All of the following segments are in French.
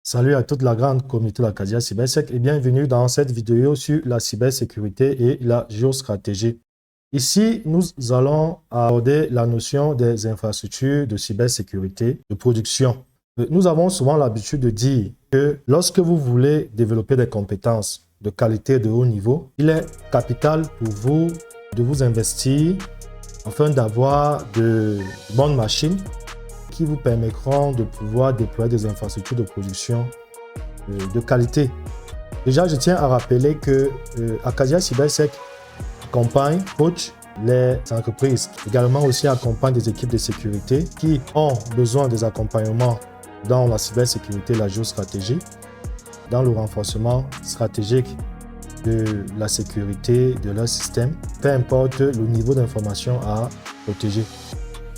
Salut à toute la grande communauté de l'Acadia Cybersec et bienvenue dans cette vidéo sur la cybersécurité et la géostratégie. Ici, nous allons aborder la notion des infrastructures de cybersécurité de production. Nous avons souvent l'habitude de dire que lorsque vous voulez développer des compétences de qualité de haut niveau, il est capital pour vous de vous investir afin d'avoir de bonnes machines qui vous permettront de pouvoir déployer des infrastructures de production de qualité. Déjà, je tiens à rappeler que Acadia Cybersec accompagne, coach les entreprises, également aussi accompagne des équipes de sécurité qui ont besoin des accompagnements dans la cybersécurité et la géostratégie, dans le renforcement stratégique de la sécurité de leur système, peu importe le niveau d'information à protéger.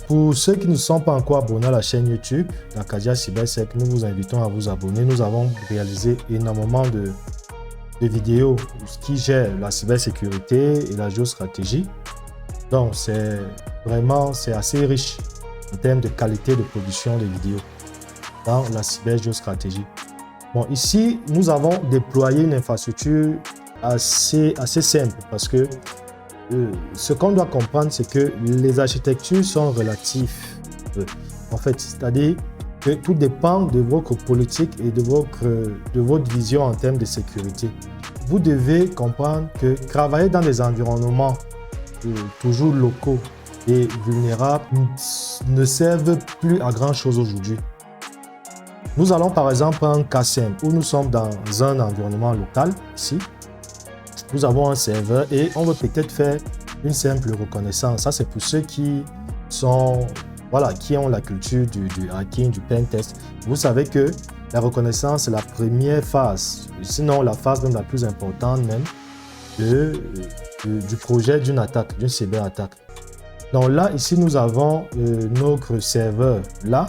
Pour ceux qui ne sont pas encore abonnés à la chaîne YouTube d'Acadia Cybersec, nous vous invitons à vous abonner. Nous avons réalisé énormément de vidéos qui gèrent la cybersécurité et la géostratégie. Donc, c'est assez riche en termes de qualité de production de vidéos dans la cybergéostratégie. Bon, ici, nous avons déployé une infrastructure assez simple parce que ce qu'on doit comprendre, c'est que les architectures sont relatives. En fait, c'est-à-dire que tout dépend de votre politique et de votre vision en termes de sécurité. Vous devez comprendre que travailler dans des environnements toujours locaux et vulnérables ne servent plus à grand-chose aujourd'hui. Nous allons par exemple prendre un cas simple où nous sommes dans un environnement local, ici. Nous avons un serveur et on veut peut-être faire une simple reconnaissance. Ça, c'est pour ceux qui ont la culture du hacking, du pen test. Vous savez que la reconnaissance est la première phase, sinon la phase même la plus importante même du projet d'une attaque, d'une cyberattaque. Donc là, ici, nous avons notre serveur là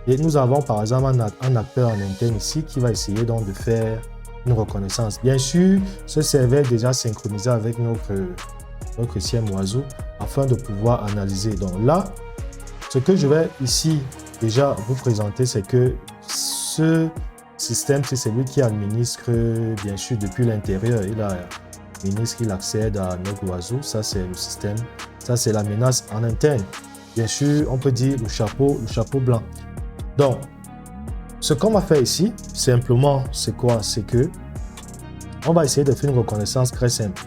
et nous avons par exemple un acteur en interne ici qui va essayer donc de faire une reconnaissance. Bien sûr, ce serveur est déjà synchronisé avec notre SIEM oiseau afin de pouvoir analyser. Donc là, ce que je vais ici déjà vous présenter, c'est que ce système, c'est celui qui administre, bien sûr, depuis l'intérieur. Il accède à notre oiseau. Ça, c'est le système. Ça, c'est la menace en interne. Bien sûr, on peut dire le chapeau blanc. Donc, ce qu'on va faire ici, simplement, c'est quoi? C'est que on va essayer de faire une reconnaissance très simple.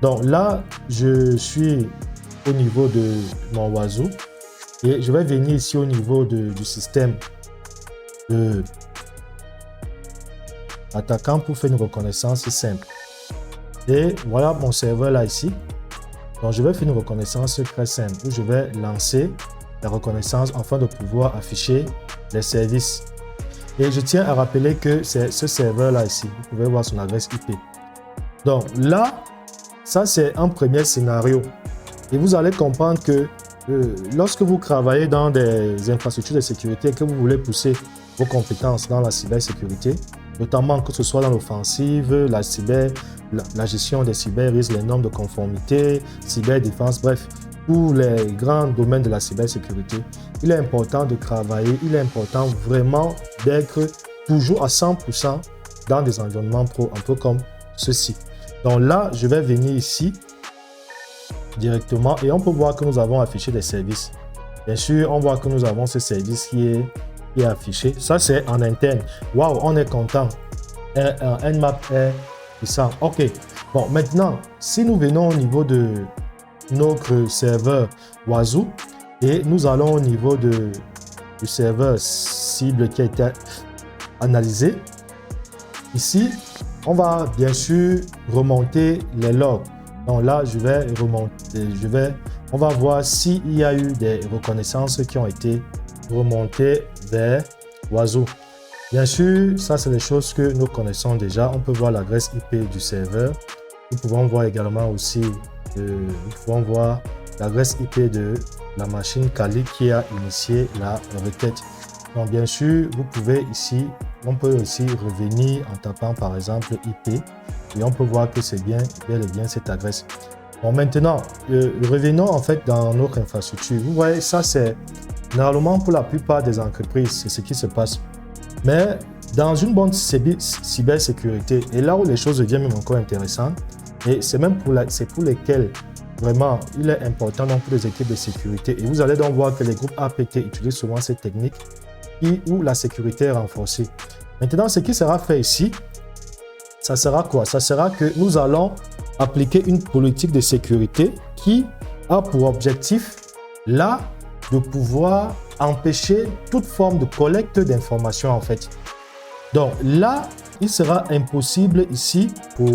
Donc là, je suis au niveau de mon oiseau et je vais venir ici au niveau du système de l'attaquant pour faire une reconnaissance simple. Et voilà mon serveur là ici. Donc je vais faire une reconnaissance très simple où je vais lancer la reconnaissance afin de pouvoir afficher les services. Et je tiens à rappeler que c'est ce serveur là ici. Vous pouvez voir son adresse IP. Donc là, ça c'est un premier scénario. Et vous allez comprendre que lorsque vous travaillez dans des infrastructures de sécurité et que vous voulez pousser vos compétences dans la cybersécurité, notamment que ce soit dans l'offensive, la gestion des cyber-risques, les normes de conformité, cyberdéfense, bref, tous les grands domaines de la cybersécurité, il est important de travailler, il est important vraiment d'être toujours à 100% dans des environnements pro, un peu comme ceci. Donc là, je vais venir ici directement et on peut voir que nous avons affiché des services. Bien sûr, on voit que nous avons ce service qui est affiché. Ça, c'est en interne. Waouh, on est content. Un Nmap est puissant. OK. Bon, maintenant, si nous venons au niveau de notre serveur oiseau et nous allons au niveau du serveur cible qui a été analysé. Ici, on va bien sûr remonter les logs. Donc là, je vais remonter, on va voir s'il y a eu des reconnaissances qui ont été remontées vers oiseau. Bien sûr, ça c'est des choses que nous connaissons déjà. On peut voir l'adresse IP du serveur. Nous pouvons voir également aussi l'adresse IP de la machine Kali qui a initié la requête. Donc bien sûr, vous pouvez ici, on peut aussi revenir en tapant par exemple IP et on peut voir que c'est bien, bel et bien cette adresse. Bon, maintenant, revenons en fait dans notre infrastructure. Vous voyez, ça c'est normalement pour la plupart des entreprises, c'est ce qui se passe. Mais dans une bonne cybersécurité, et là où les choses deviennent même encore intéressantes, et c'est même c'est pour lesquels vraiment il est important donc pour les équipes de sécurité. Et vous allez donc voir que les groupes APT utilisent souvent cette technique où la sécurité est renforcée. Maintenant, ce qui sera fait ici, ça sera quoi? Ça sera que nous allons appliquer une politique de sécurité qui a pour objectif, là, de pouvoir empêcher toute forme de collecte d'informations en fait. Donc là, il sera impossible ici pour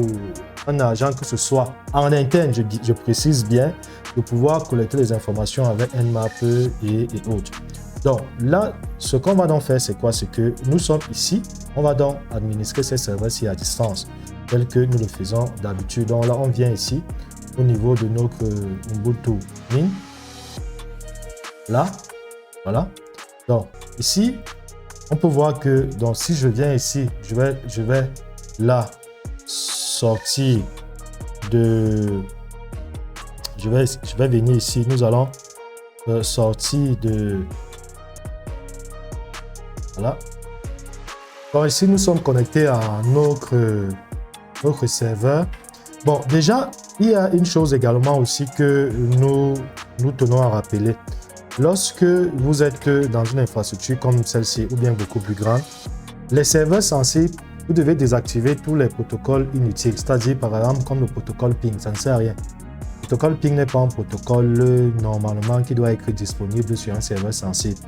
un agent que ce soit en interne, je précise bien, de pouvoir collecter les informations avec Nmap et autres. Donc là, ce qu'on va donc faire, c'est quoi? C'est que nous sommes ici, on va donc administrer ces serveurs-ci à distance, tel que nous le faisons d'habitude. Donc là, on vient ici, au niveau de notre Ubuntu Mint. Là, voilà. Donc ici, on peut voir que donc, si je viens ici, je vais là sortir de... Je vais venir ici, nous allons sortir de... Voilà. Donc ici, nous sommes connectés à notre serveur. Bon, déjà, il y a une chose également aussi que nous tenons à rappeler. Lorsque vous êtes dans une infrastructure comme celle-ci ou bien beaucoup plus grande, les serveurs sensibles, vous devez désactiver tous les protocoles inutiles, c'est-à-dire par exemple comme le protocole ping, ça ne sert à rien. Le protocole ping n'est pas un protocole normalement qui doit être disponible sur un serveur sensible.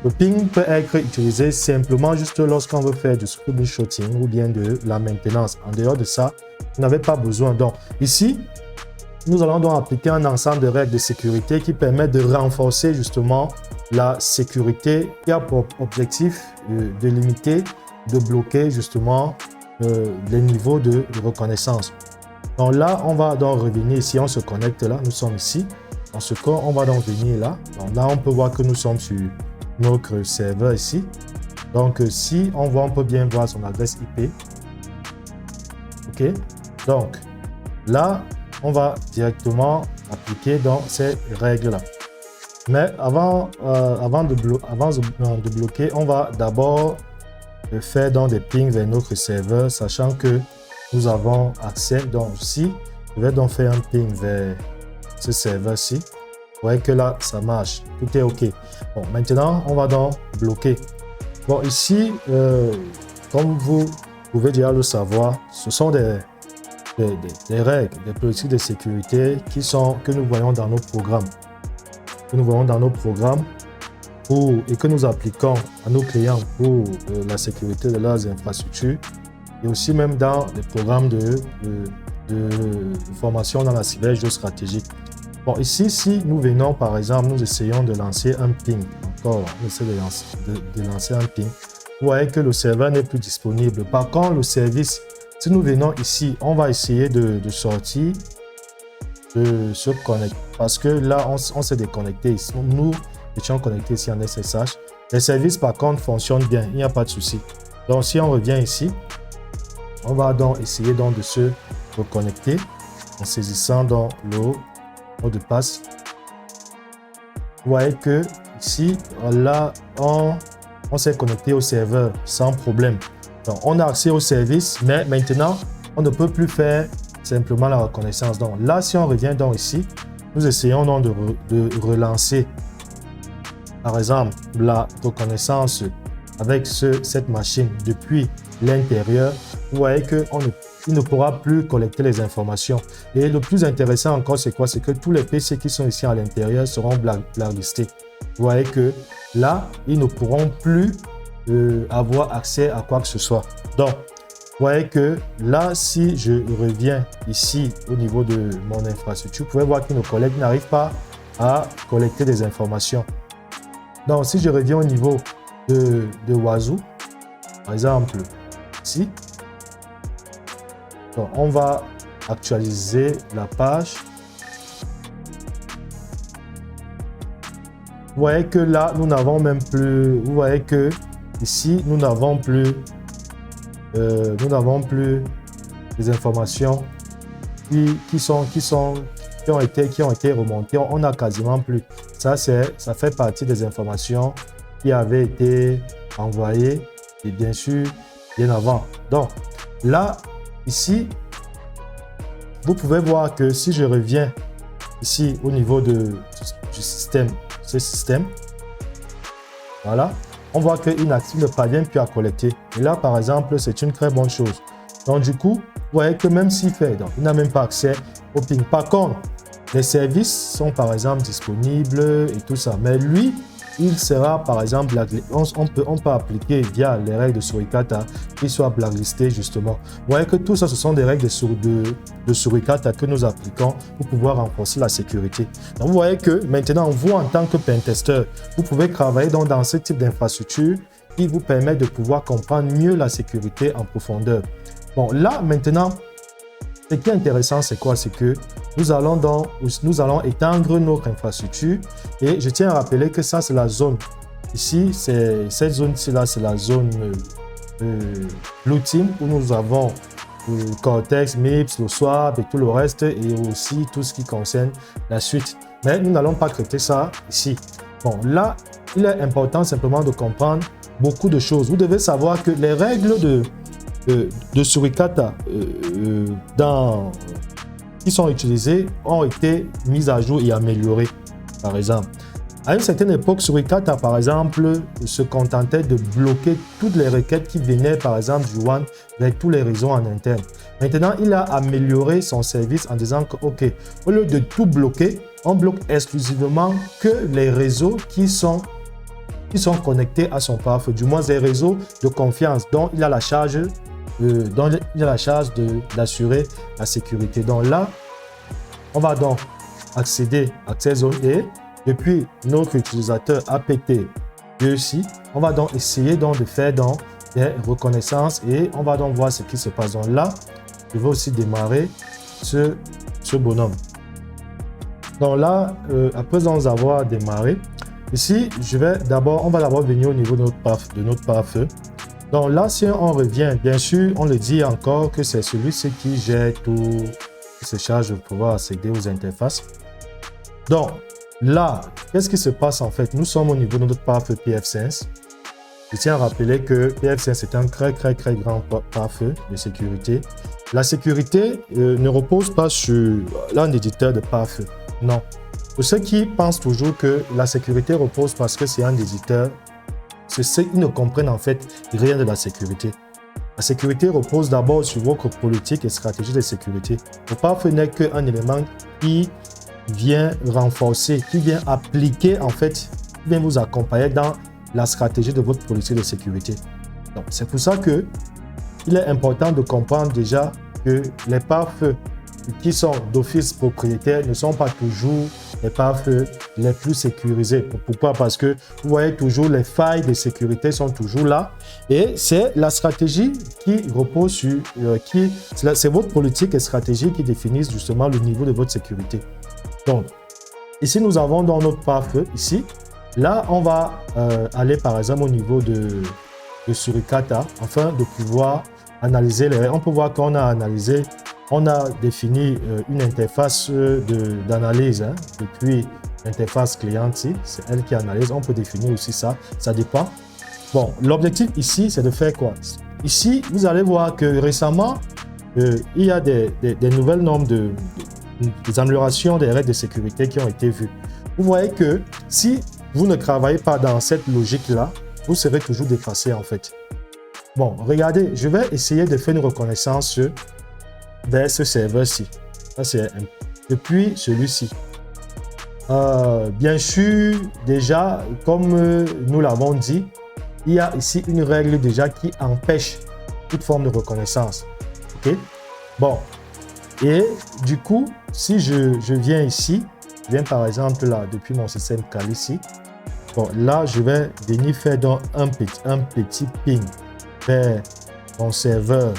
Le ping peut être utilisé simplement juste lorsqu'on veut faire du screenshotting ou bien de la maintenance. En dehors de ça, vous n'avez pas besoin. Donc ici, nous allons donc appliquer un ensemble de règles de sécurité qui permettent de renforcer justement la sécurité qui a pour objectif de limiter, de bloquer justement les niveaux de reconnaissance. Donc là, on va donc revenir ici, on se connecte là, nous sommes ici. Dans ce cas, on va donc venir là. Donc là, on peut voir que nous sommes sur notre serveur ici. Donc si on voit, on peut bien voir son adresse IP. OK. Donc là, on va directement appliquer dans ces règles-là. Mais avant de bloquer, on va d'abord faire dans des pings vers notre serveur, sachant que nous avons accès. Donc, si je vais donc faire un ping vers ce serveur-ci, vous voyez que là, ça marche. Tout est OK. Bon, maintenant, on va donc bloquer. Bon, ici, comme vous pouvez déjà le savoir, ce sont des règles, des politiques de sécurité que nous voyons dans nos programmes. Et que nous appliquons à nos clients pour la sécurité de leurs infrastructures et aussi même dans les programmes de formation dans la cybergéostratégie. Bon, ici, si nous venons par exemple, nous essayons de lancer un ping, encore, on essaie de lancer un ping, vous voyez que le serveur n'est plus disponible. Par contre, le service, si nous venons ici, on va essayer de sortir, de se connecter. Parce que là, on s'est déconnecté. Nous étions connectés ici en SSH. Les services, par contre, fonctionnent bien. Il n'y a pas de souci. Donc, si on revient ici, on va donc essayer donc de se reconnecter en saisissant donc le mot de passe. Vous voyez que ici, là, on s'est connecté au serveur sans problème. Donc, on a accès au service, mais maintenant, on ne peut plus faire simplement la reconnaissance. Donc là, si on revient donc ici, nous essayons donc de relancer, par exemple, la reconnaissance avec cette machine depuis l'intérieur. Vous voyez qu'il ne pourra plus collecter les informations. Et le plus intéressant encore, c'est quoi? C'est que tous les PC qui sont ici à l'intérieur seront blacklistés. Vous voyez que là, ils ne pourront plus avoir accès à quoi que ce soit. Donc, vous voyez que là, si je reviens ici au niveau de mon infrastructure, vous pouvez voir que nos collègues n'arrivent pas à collecter des informations. Donc, si je reviens au niveau de Wazoo, par exemple, ici, donc on va actualiser la page. Vous voyez que là, nous n'avons même plus, vous voyez que ici, nous n'avons plus les informations qui ont été remontées. On n'a quasiment plus. Ça fait partie des informations qui avaient été envoyées et bien sûr, bien avant. Donc, là, ici, vous pouvez voir que si je reviens ici au niveau du système, ce système, voilà, on voit que Inactive ne parvient plus à collecter. Et là, par exemple, c'est une très bonne chose. Donc, du coup, vous voyez que même s'il fait, donc, il n'a même pas accès au ping. Par contre, les services sont par exemple disponibles et tout ça. Mais lui, il sera par exemple, on peut appliquer via les règles de Suricata qu'il soit blacklisté justement. Vous voyez que tout ça, ce sont des règles de Suricata que nous appliquons pour pouvoir renforcer la sécurité. Donc vous voyez que maintenant, vous en tant que pentester, vous pouvez travailler dans ce type d'infrastructure qui vous permet de pouvoir comprendre mieux la sécurité en profondeur. Bon, là maintenant, ce qui est intéressant, c'est quoi? C'est que nous allons étendre notre infrastructure et je tiens à rappeler que ça, c'est la zone. Ici, cette zone-ci, là, c'est la zone Blue Team où nous avons Cortex, MIPS, le swap et tout le reste et aussi tout ce qui concerne la suite. Mais nous n'allons pas traiter ça ici. Bon, là, il est important simplement de comprendre beaucoup de choses. Vous devez savoir que les règles de Suricata qui sont utilisées ont été mises à jour et améliorées, par exemple. À une certaine époque, Suricata, par exemple, se contentait de bloquer toutes les requêtes qui venaient, par exemple, du WAN vers tous les réseaux en interne. Maintenant, il a amélioré son service en disant que, OK, au lieu de tout bloquer, on bloque exclusivement que les réseaux qui sont connectés à son pare-feu, du moins des réseaux de confiance dont il a la charge d'assurer la sécurité. Donc là, on va donc accéder à cette zone et depuis notre utilisateur apt ici, on va donc essayer de faire des reconnaissances et on va donc voir ce qui se passe. Donc là, je vais aussi démarrer ce bonhomme. Donc là, après avoir démarré, ici, on va d'abord venir au niveau de notre pare-feu. Donc là, si on revient, bien sûr, on le dit encore que c'est celui-ci qui gère tout, qui se charge de pouvoir accéder aux interfaces. Donc là, qu'est-ce qui se passe en fait? Nous sommes au niveau de notre pare-feu pfSense. Je tiens à rappeler que pfSense est un très grand pare-feu de sécurité. La sécurité ne repose pas sur l'un éditeur de pare-feu. Non. Pour ceux qui pensent toujours que la sécurité repose parce que c'est un éditeur, ils ne comprennent en fait rien de la sécurité. La sécurité repose d'abord sur votre politique et stratégie de sécurité. Le pare-feu n'est qu'un élément qui vient renforcer, qui vient appliquer en fait, qui vient vous accompagner dans la stratégie de votre politique de sécurité. Donc c'est pour ça que il est important de comprendre déjà que les pare-feux qui sont d'office propriétaires ne sont pas toujours les pare-feux les plus sécurisés. Pourquoi? Parce que vous voyez toujours les failles de sécurité sont toujours là et c'est la stratégie qui repose sur c'est votre politique et stratégie qui définissent justement le niveau de votre sécurité. Donc ici nous avons dans notre pare-feu ici, là on va aller par exemple au niveau de Suricata afin de pouvoir analyser les. On peut voir qu'on a analysé. On a défini une interface d'analyse depuis l'interface client, c'est elle qui analyse. On peut définir aussi ça, ça dépend. Bon, l'objectif ici, c'est de faire quoi? Ici, vous allez voir que récemment, il y a des nouvelles normes des améliorations des règles de sécurité qui ont été vues. Vous voyez que si vous ne travaillez pas dans cette logique-là, vous serez toujours dépassé en fait. Bon, regardez, je vais essayer de faire une reconnaissance vers ce serveur-ci. Ça, c'est depuis celui-ci. Bien sûr, déjà, comme nous l'avons dit, il y a ici une règle déjà qui empêche toute forme de reconnaissance. OK? Bon. Et du coup, si je viens ici, je viens par exemple là, depuis mon système Kali ici. Bon, là, je vais venir faire donc un petit ping vers mon serveur.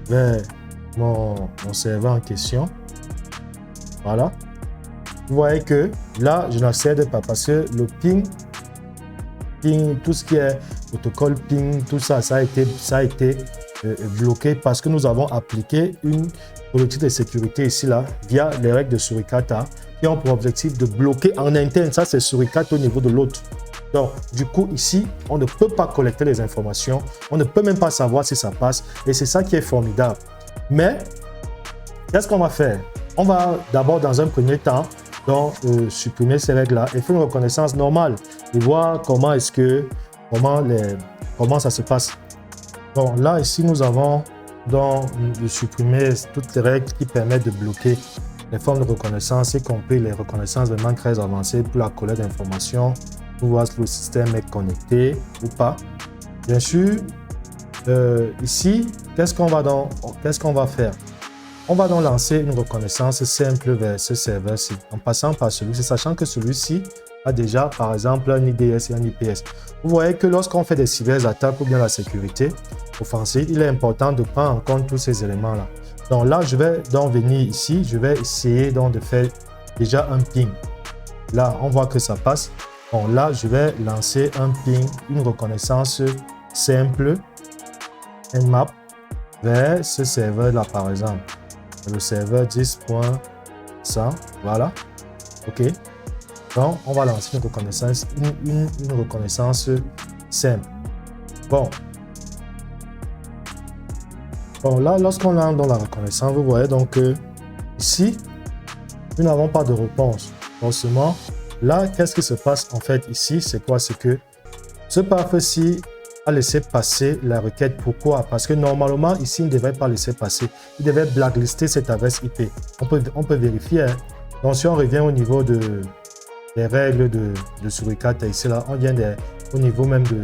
Vers mon serveur en question. Voilà. Vous voyez que là, je n'accède pas parce que le ping, tout ce qui est protocole ping, tout ça, ça a été bloqué parce que nous avons appliqué une politique de sécurité ici là via les règles de Suricata qui ont pour objectif de bloquer en interne. Ça, c'est Suricata au niveau de l'autre. Donc, du coup, ici, on ne peut pas collecter les informations. On ne peut même pas savoir si ça passe. Et c'est ça qui est formidable. Mais, qu'est-ce qu'on va faire? On va d'abord, dans un premier temps, donc, supprimer ces règles-là et faire une reconnaissance normale et voir comment ça se passe. Donc, là, ici, nous avons donc de supprimer toutes les règles qui permettent de bloquer les formes de reconnaissance, y compris les reconnaissances vraiment très avancées pour la collecte d'informations, pour voir si le système est connecté ou pas. Bien sûr, ici, qu'est-ce qu'on va faire? On va donc lancer une reconnaissance simple vers ce serveur-ci, en passant par celui-ci, sachant que celui-ci a déjà, par exemple, un IDS et un IPS. Vous voyez que lorsqu'on fait des cyberattaques ou bien la sécurité offensive, il est important de prendre en compte tous ces éléments-là. Donc là, je vais donc venir ici, je vais essayer donc de faire déjà un ping. Là, on voit que ça passe. Bon, là, je vais lancer un ping, une reconnaissance simple, Nmap, vers ce serveur-là, par exemple. Le serveur 10.100, voilà. OK. Donc, on va lancer une reconnaissance, une reconnaissance simple. Bon, là, lorsqu'on lance dans la reconnaissance, vous voyez donc que ici, nous n'avons pas de réponse. Forcément, là, qu'est-ce qui se passe en fait ici? C'est quoi? C'est que ce pare-feu-ci a laissé passer la requête. Pourquoi? Parce que normalement, ici, il ne devrait pas laisser passer. Il devait blacklister cette adresse IP. On peut vérifier. Hein. Donc, si on revient au niveau des règles de suricate, ici, là, on vient au niveau même de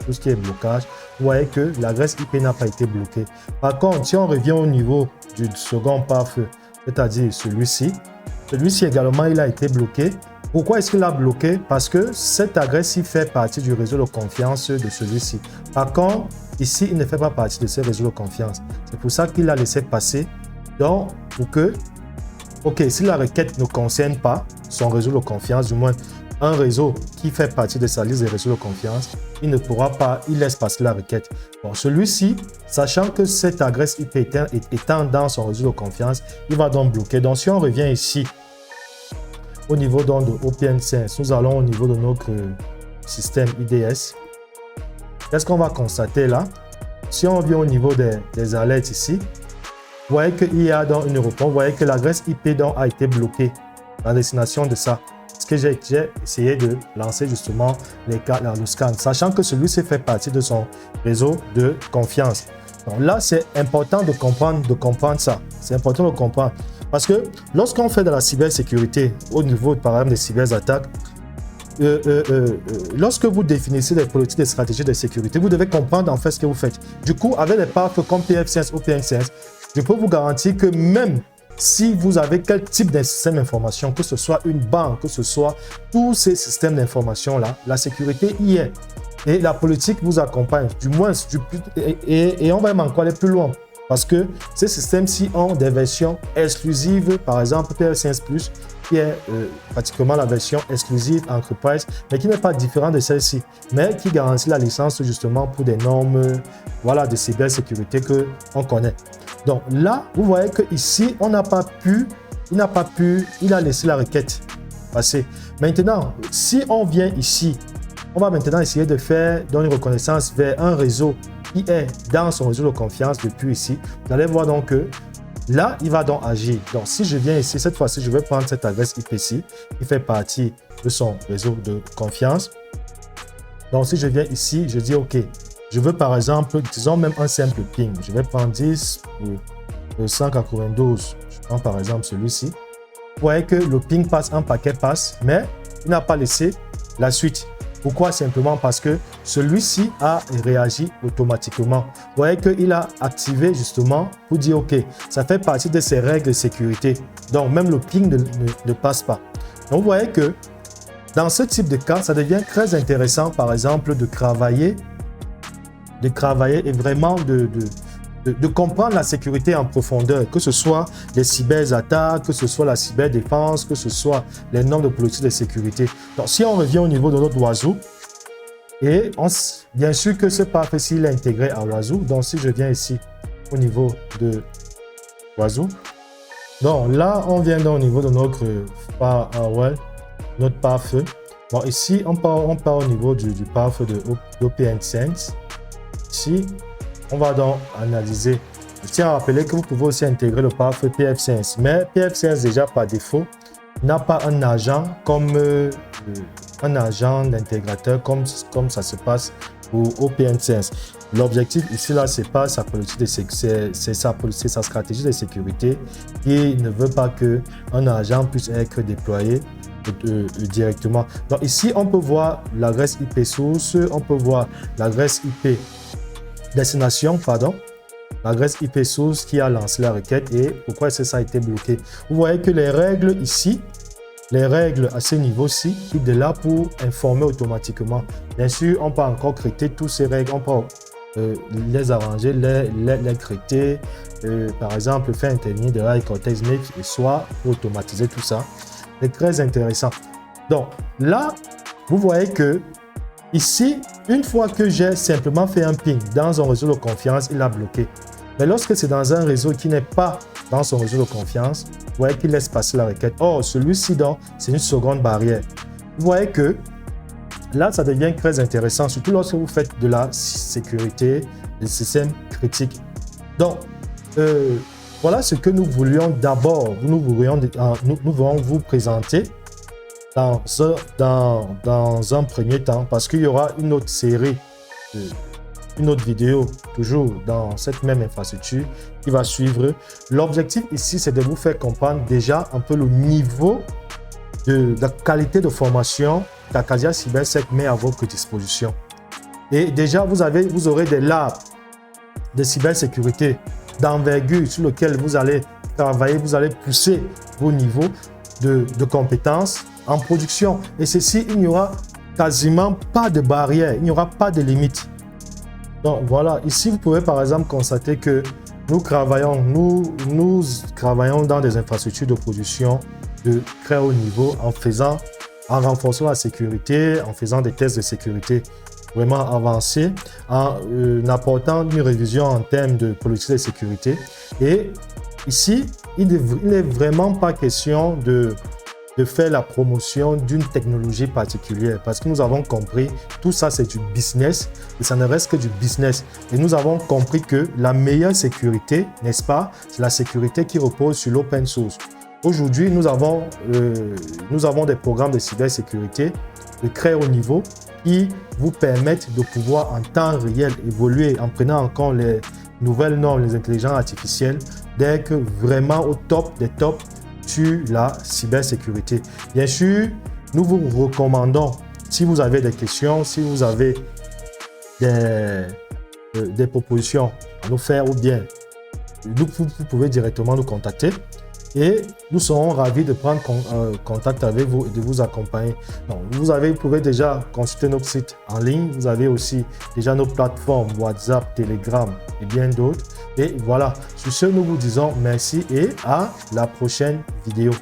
tout ce qui est blocage. Vous voyez que l'adresse IP n'a pas été bloquée. Par contre, si on revient au niveau du second pare-feu, c'est-à-dire celui-ci également, il a été bloqué. Pourquoi est-ce qu'il a bloqué? Parce que cette adresse fait partie du réseau de confiance de celui-ci. Par contre, ici, il ne fait pas partie de ce réseau de confiance. C'est pour ça qu'il a laissé passer. Donc, pour que, OK, si la requête ne concerne pas son réseau de confiance, du moins un réseau qui fait partie de sa liste des réseaux de confiance, il ne pourra pas, il laisse passer la requête. Bon, celui-ci, sachant que cette adresse IP étant dans son réseau de confiance, il va donc bloquer. Donc, si on revient ici, au niveau donc de OPN5, nous allons au niveau de notre système IDS. Qu'est-ce qu'on va constater là? Si on vient au niveau des alertes ici, vous voyez qu'il y a donc une réponse. Vous voyez que l'adresse IP donc a été bloquée. La destination de ça. Ce que j'ai essayé de lancer justement le scan, sachant que celui-ci fait partie de son réseau de confiance. Donc là, c'est important de comprendre ça. C'est important de comprendre. Parce que lorsqu'on fait de la cybersécurité au niveau par exemple des cyberattaques, lorsque vous définissez des politiques, des stratégies de sécurité, vous devez comprendre en fait ce que vous faites. Du coup, avec les pare-feux comme PF5 ou PN5, je peux vous garantir que même si vous avez quel type de système d'information, que ce soit une banque, que ce soit tous ces systèmes d'information-là, la sécurité y est. Et la politique vous accompagne, du moins, et on va même encore aller plus loin. Parce que ces systèmes-ci ont des versions exclusives, par exemple PL5+, qui est pratiquement la version exclusive Enterprise, mais qui n'est pas différente de celle-ci, mais qui garantit la licence justement pour des normes voilà, de cybersécurité qu'on connaît. Donc là, vous voyez qu'ici, il a laissé la requête passer. Maintenant, si on vient ici, on va maintenant essayer de faire donc une reconnaissance vers un réseau qui est dans son réseau de confiance depuis ici. Vous allez voir donc que là, il va donc agir. Donc, si je viens ici, cette fois-ci, je vais prendre cette adresse IP-ci qui fait partie de son réseau de confiance. Donc, si je viens ici, je dis OK. Je veux par exemple, disons même un simple ping. Je vais prendre 10 pour 192. Je prends par exemple celui-ci. Vous voyez que le ping passe, un paquet passe, mais il n'a pas laissé la suite. Pourquoi? Simplement parce que celui-ci a réagi automatiquement. Vous voyez qu'il a activé justement pour dire OK, ça fait partie de ses règles de sécurité. Donc même le ping ne passe pas. Donc vous voyez que dans ce type de cas, ça devient très intéressant par exemple de travailler et vraiment de comprendre la sécurité en profondeur, que ce soit les cyberattaques, que ce soit la cyberdéfense, que ce soit les normes de politique de sécurité. Donc, si on revient au niveau de notre Oiseau, et bien sûr que ce pare-feu est intégré à Oiseau, donc si je viens ici au niveau de Oiseau, donc là, on vient donc au niveau de notre pare-feu. Bon, ici, on part au niveau du path de OPNsense. Ici, on va donc analyser. Je tiens à rappeler que vous pouvez aussi intégrer le path pfSense. Mais pfSense, déjà par défaut, n'a pas un agent comme un agent d'intégrateur comme ça se passe pour OPNsense. L'objectif ici, là, c'est pas sa politique de c'est sa stratégie de sécurité qui ne veut pas qu'un agent puisse être déployé directement. Donc ici, on peut voir l'adresse IP source, on peut voir l'adresse IP destination, pardon, l'adresse IP source qui a lancé la requête et pourquoi est-ce que ça a été bloqué. Vous voyez que les règles ici, les règles à ce niveau-ci, qui est là pour informer automatiquement. Bien sûr, on peut encore créer toutes ces règles, on peut les arranger, les traiter, par exemple, faire intervenir de la Cortex Make et soit automatiser tout ça. C'est très intéressant. Donc là, vous voyez que ici, une fois que j'ai simplement fait un ping dans un réseau de confiance, il a bloqué. Mais lorsque c'est dans un réseau qui n'est pas dans son réseau de confiance, vous voyez qu'il laisse passer la requête. Or, celui-ci, donc, c'est une seconde barrière. Vous voyez que là, ça devient très intéressant, surtout lorsque vous faites de la sécurité des systèmes critiques. Donc, voilà ce que nous voulions d'abord, nous voulons vous présenter dans un premier temps, parce qu'il y aura une autre série, une autre vidéo, toujours dans cette même infrastructure qui va suivre. L'objectif ici, c'est de vous faire comprendre déjà un peu le niveau de la qualité de formation qu'Acadia Cybersec met à votre disposition. Et déjà, vous aurez des labs de cybersécurité d'envergure sur lequel vous allez travailler, vous allez pousser vos niveaux de compétences en production. Et ceci, il n'y aura quasiment pas de barrière, il n'y aura pas de limite. Donc voilà, ici vous pouvez par exemple constater que nous travaillons dans des infrastructures de production de très haut niveau en renforçant la sécurité, en faisant des tests de sécurité vraiment avancés, en apportant une révision en termes de politique de sécurité. Et ici, il n'est vraiment pas question de faire la promotion d'une technologie particulière parce que nous avons compris tout ça c'est du business et ça ne reste que du business. Et nous avons compris que la meilleure sécurité, n'est-ce pas, c'est la sécurité qui repose sur l'open source. Aujourd'hui, nous avons des programmes de cybersécurité de très haut niveau qui vous permettent de pouvoir en temps réel évoluer en prenant en compte les nouvelles normes, les intelligences artificielles, d'être vraiment au top des tops sur la cybersécurité. Bien sûr, nous vous recommandons, si vous avez des questions, si vous avez des propositions à nous faire ou bien vous pouvez directement nous contacter et nous serons ravis de prendre contact avec vous et de vous accompagner. Donc, vous pouvez déjà consulter notre site en ligne. Vous avez aussi déjà nos plateformes WhatsApp, Telegram et bien d'autres. Et voilà, sur ce, nous vous disons merci et à la prochaine vidéo.